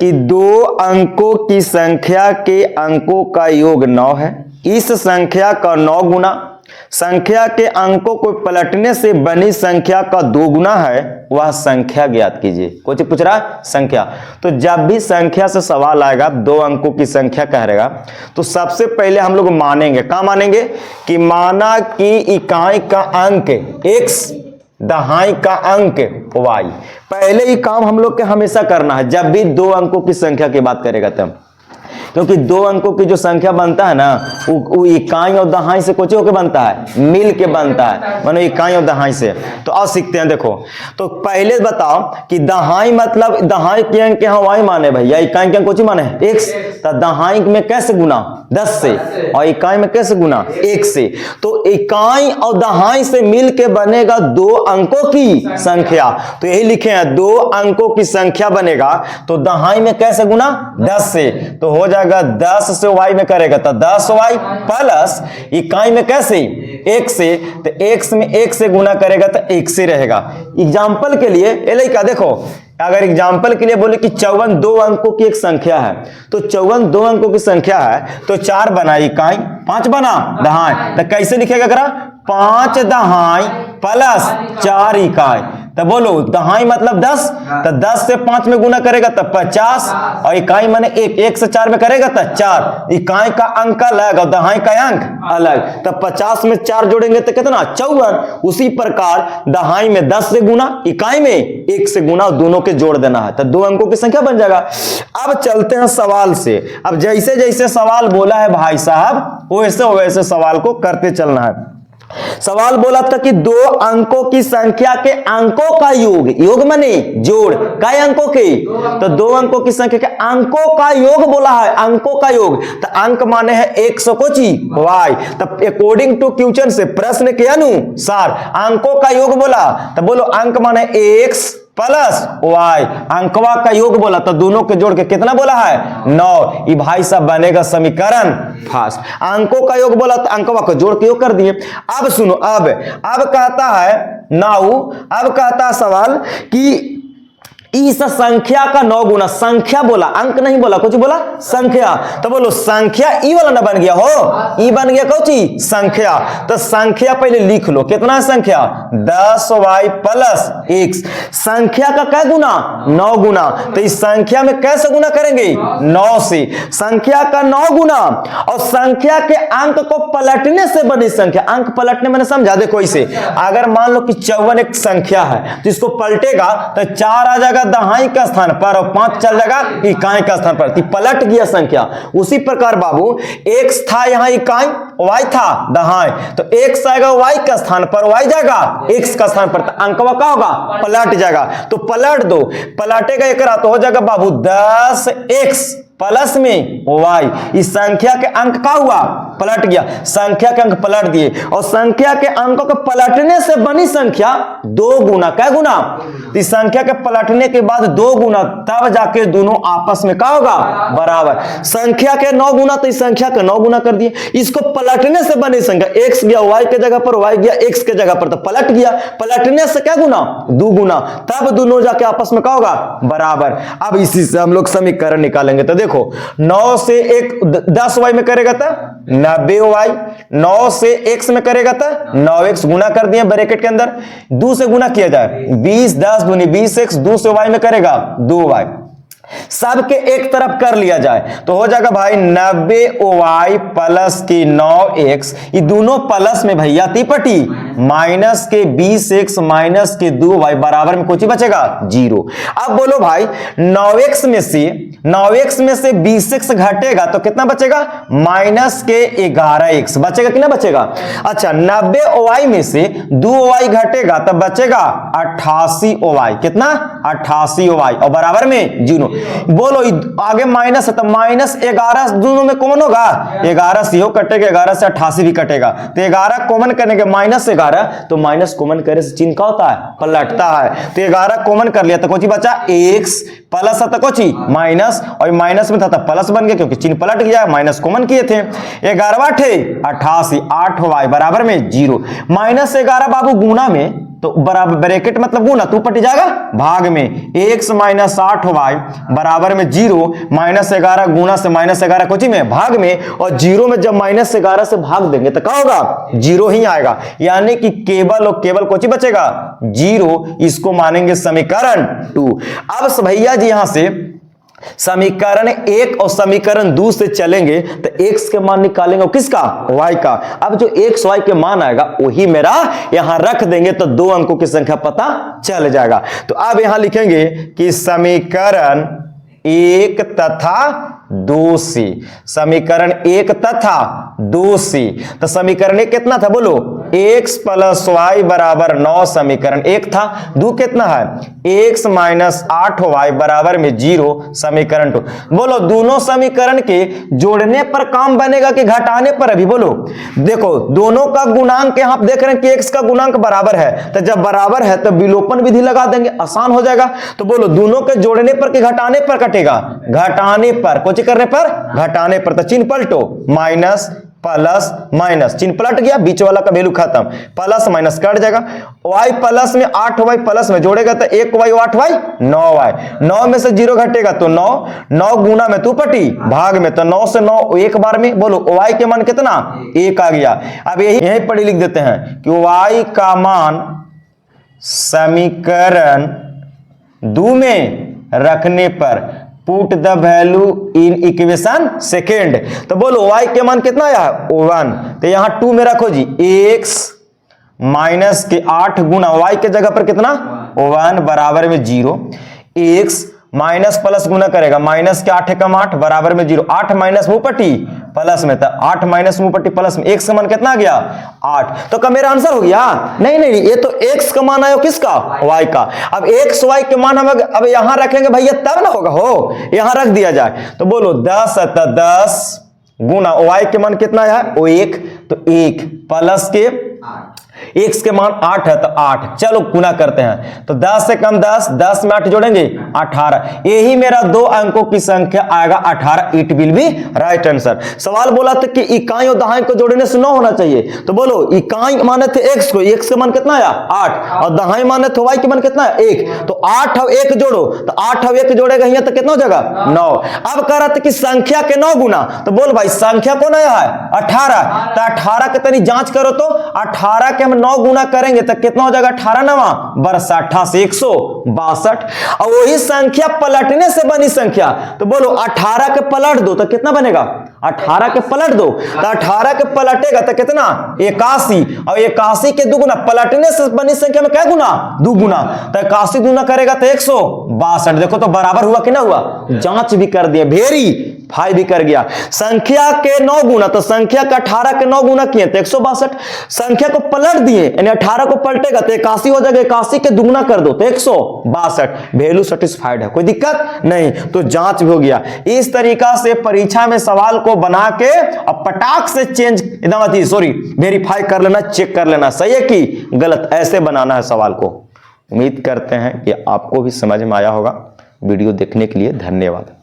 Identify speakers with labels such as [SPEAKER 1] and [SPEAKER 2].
[SPEAKER 1] कि 2 अंकों की संख्या के अंकों का योग 9 है। इस संख्या का 9 गुना संख्या के अंकों को पलटने से बनी संख्या का 2 गुना है, वह संख्या ज्ञात कीजिए। कुछ पूछ रहा है संख्या। तो जब भी संख्या से सवाल आएगा 2 अंकों की संख्या कह रहेगा, तो सबसे पहले हम लोग मानेंगे, क्या मानेंगे कि माना कि इकाई का अंक x, दहाई का अंक y। पहले ही काम हम लोग के हमेशा करना है जब भी 2 अंकों की संख्या की बात करेगा तब, क्योंकि 2 अंकों की जो संख्या बनता है ना, वो इकाई और दहाई से कुछ होकर बनता है, मिल के बनता है, मानो इकाई और दहाई से। तो अब सीखते हैं। देखो, तो पहले बताओ कि दहाई मतलब दहाई के अंक यहाँ y माने भैया, इकाई के अंक कुछ माने x। तो दहाई में कैसे गुना 10 से, और इकाई में कैसे गुना 1 से। तो इकाई और दहाई से मिल के बनेगा 2 अंकों की संख्या। तो यही लिखे हैं 2 अंकों की संख्या बनेगा, तो दहाई में कैसे गुना 10 से। तो हो जाएगा 10 से y में करेगा तो 10y प्लस इकाई में कैसे 1 से, तो x में 1 से गुना करेगा तो 1 से रहेगा। एग्जाम्पल के लिए एले का देखो, अगर एग्जाम्पल के लिए बोले कि 54 2 अंकों की एक संख्या है, तो 54 2 अंकों की संख्या है, तो 4 बना इकाई, 5 बना दहाई। तो कैसे लिखेगा करा 5 दहाई प्लस 4 इकाई। तो बोलो दहाई मतलब 10, तो 10 से 5 में गुना करेगा तो 50, और इकाई माने 1 से 4 में करेगा तो 4। इकाई का अंक अलग और दहाई का अंक अलग, तो 50 में 4 जोड़ेंगे तो कितना 54। उसी प्रकार दहाई में 10 से गुना, इकाई में 1 से गुना, दोनों के जोड़ देना है, तो 2 अंकों की संख्या बन जाएगा। अब चलते हैं सवाल से। अब जैसे जैसे सवाल बोला है भाई साहब, वैसे वैसे सवाल को करते चलना है। सवाल बोला था कि 2 अंकों की संख्या के अंकों का योग, योग माने जोड़, कई अंकों के, तो 2 अंकों की संख्या के अंकों का योग बोला है, अंकों का योग। तो अंक माने है 100 कोची y। तब अकॉर्डिंग टू क्वेश्चन से, प्रश्न के अनुसार अंकों का योग बोला, तो बोलो अंक माने x प्लस y, अंकवा का योग बोला, तो दोनों के जोड़ के कितना बोला है 9। ये भाई साहब बनेगा समीकरण फर्स्ट। अंकों का योग बोला तो अंकवा को जोड़ के योग कर दिए। अब सुनो, अब कहता है नाउ, अब कहता है सवाल कि इस संख्या का 9 गुना, संख्या बोला, अंक नहीं बोला, कुछ बोला संख्या। तो बोलो संख्या ई वाला ना बन गया हो, ई बन गया कौची संख्या। तो संख्या पहले लिख लो, कितना है संख्या 10y प्लस 1। संख्या का क्या गुना 9 गुना। तो इस संख्या में कैसे गुना करेंगे 9 से। संख्या का 9 गुना, और संख्या के अंक को पलटने से बनी संख्या। अंक पलटने मैंने समझा, देखो इसे, अगर मान लो कि 54 एक संख्या है, तो इसको पलटेगा तो 4 आ जाएगा दहाई का स्थान पर, और 5 चल जाएगा इकाई का स्थान पर, पलट गया संख्या। उसी प्रकार बाबू x था यहाँ इकाई, y था दहाई, तो x आएगा y का स्थान पर, y जाएगा x का स्थान पर, तो अंकवा क्या होगा पलट जाएगा। तो पलट दो, पलटेगा एक तो हो जाएगा बाबू 10x प्लस में y। इस संख्या के अंक का हुआ पलट गया, संख्या के अंक पलट दिए, और संख्या के अंकों के पलटने से बनी संख्या 2 गुना, क्या गुना, इस संख्या के पलटने के बाद 2 गुना, तब जाके दोनों आपस में क्या होगा बराबर। संख्या के 9 गुना, तो इस संख्या का 9 गुना कर दिए। इसको पलटने से बनी संख्या, x गया y के जगह पर, y गया x के जगह पर, तो पलट गया, पलटने से क्या गुना 2 गुना, तब दोनों जाके आपस में क्या होगा बराबर। अब इसी से हम लोग समीकरण निकालेंगे। तो देखो 9 से 10y में करेगा तो 90y, 9 से x में करेगा तो 9x, गुना कर दिए ब्रैकेट के अंदर, 2 से गुना किया जाए 20, 10 दूनी 20x, 2 से y में करेगा 2y, सबके एक तरफ कर लिया जाए तो हो जाएगा भाई 90y प्लस की 9x, ये दोनों प्लस में भैया तिपटी, माइनस के 20x माइनस के 2y बराबर में कुछ ही बचेगा 0। अब बोलो भाई 9x में से 20x घटेगा तो कितना बचेगा माइनस के 11x बचेगा कि ना बचेगा। अच्छा 90y में से 2y घटेगा तो बचेगा 88y, कितना 88y, और बराबर में 0। बोलो आगे माइनस है तो माइनस 11 दोनों में कॉमन होगा, 11 से हो कटेगा, 11 से 88 भी कटेगा, तो 11 कॉमन करने के माइनस 11, तो माइनस कॉमन करने से चिन्ह क्या होता है पलटता है। तो 11 कॉमन कर लिया तो कुछ बचा x प्लस था कोची माइनस, और माइनस में था प्लस बन गया क्योंकि चिन्ह पलट गया, माइनस कॉमन किए थे। 11 ठे 88, 8y बराबर में 0, -11 बाबू गुना में तो बराबर ब्रैकेट मतलब गुना, तू पट जाएगा भाग में, x माइनस 8y बराबर में 0, -11 गुना से -11 कोची में भाग में, और 0 में जब -11 से भाग देंगे तो क्या होगा 0 ही आएगा, यानी कि केवल और केवल कोची बचेगा 0। इसको मानेंगे समीकरण 2। अब भैया जी यहां से समीकरण 1 और समीकरण 2 से चलेंगे तो x के मान निकालेंगे और किसका y का। अब जो x y के मान आएगा वही मेरा यहां रख देंगे तो 2 अंकों की संख्या पता चल जाएगा। तो अब यहां लिखेंगे कि समीकरण 1 तथा 2 से, समीकरण 1 तथा 2 से, तो समीकरण 1 कितना था बोलो, x प्लस y बराबर 9 समीकरण 1 था। 2 कितना है, x माइनस 8y बराबर में 0 समीकरण 2। बोलो दोनों समीकरण के जोड़ने पर काम बनेगा कि घटाने पर, अभी बोलो। देखो दोनों का गुणांक यहां आप देख रहे हैं कि x का गुणांक बराबर है, तो जब बराबर है तो विलोपन विधि लगा देंगे, आसान हो जाएगा। तो बोलो दोनों के जोड़ने पर कि घटाने पर कटेगा, घटाने पर, कुछ करने पर घटाने पर, तो चिन्ह पलटो, माइनस प्लस माइनस, चिन्ह पलट गया, बीच वाला का वैल्यू खत्म, प्लस माइनस कट जाएगा। y प्लस में 8y प्लस में जोड़ेगा तो 1y 8y 9y, 9 में से 0 घटेगा तो 9, 9 गुना में तू पटी भाग में, तो 9 से 9 एक बार में, बोलो y के मान कितना 1 आ गया। अब यही पढ़ी लिख देते हैं कि y का मान समीकरण 2 में रखने पर put the value in equation second, तो बोलो y के मान कितना आया 1, तो यहां 2 में रखो जी, x माइनस के 8 गुना y के जगह पर कितना 1 बराबर में 0, x माइनस प्लस गुना करेगा, माइनस के 8 कम 8 बराबर में 0, 8 माइनस मुंह पट्टी प्लस में था, 8 माइनस मुंह पट्टी प्लस में, x का मान कितना आ गया 8। तो क्या मेरा आंसर हो गया, नहीं नहीं, ये तो x का मान आया किसका y का। अब x y के मान हम अब यहां रखेंगे भैया तब ना होगा, हो यहां रख दिया जाए, तो बोलो 10 10 गुना y के मान कितना है वो 1, तो 1 प्लस के x के मान 8 है तो 8, चलो गुना करते हैं, तो 10 से कम 10, 10 में 8 जोड़ेंगे 18, यही मेरा 2 अंकों की संख्या आएगा 18। It will be right answer. सवाल बोला था कि इकाई और दहाई को जोड़ने से 9 होना चाहिए, तो बोलो इकाई माने थे x को, x के मान कितना आया 8, और दहाई माने थे y के मान कितना है 1, तो 8 और 1 जोड़ो, तो 8 और 1 जोड़ेगा यहाँ तो कितना हो जाएगा 9। अब कह रहा था कि संख्या के 9 गुना, तो बोल भाई संख्या कौन आया है 18, तो 18 के तनी जांच करो, तो 18 के हम 9 गुना करेंगे तो कितना हो जाएगा 18 9 62 से 162, और वही संख्या पलटने से बनी संख्या, तो बोलो 18 के पलट दो तो कितना बनेगा 18 के पलट दो, तो 18 के पलटेगा तो कितना 81, और 81 के 2 गुना, पलटने से बनी संख्या में क्या गुना 2 गुना, तो 81 गुना करेगा तो 162। देखो तो बराबर हुआ कि ना हुआ, जांच भी कर दिया, वेरीफाई भी कर गया। संख्या के 9 गुना, तो संख्या का 18 के 9 गुना किए तो 162, संख्या को पलट दिए यानी 18 को पलटेगा तो 81 हो जाएगा, 81 के दुगुना कर दो तो 162, वैल्यू सेटिस्फाइड है, कोई दिक्कत नहीं, तो जांच भी हो गया। इस तरीका से परीक्षा में सवाल को बना के और पटाख से चेंज एकदम सॉरी वेरीफाई कर लेना, चेक कर लेना सही है कि गलत, ऐसे बनाना है सवाल को। उम्मीद करते हैं कि आपको भी समझ में आया होगा। वीडियो देखने के लिए धन्यवाद।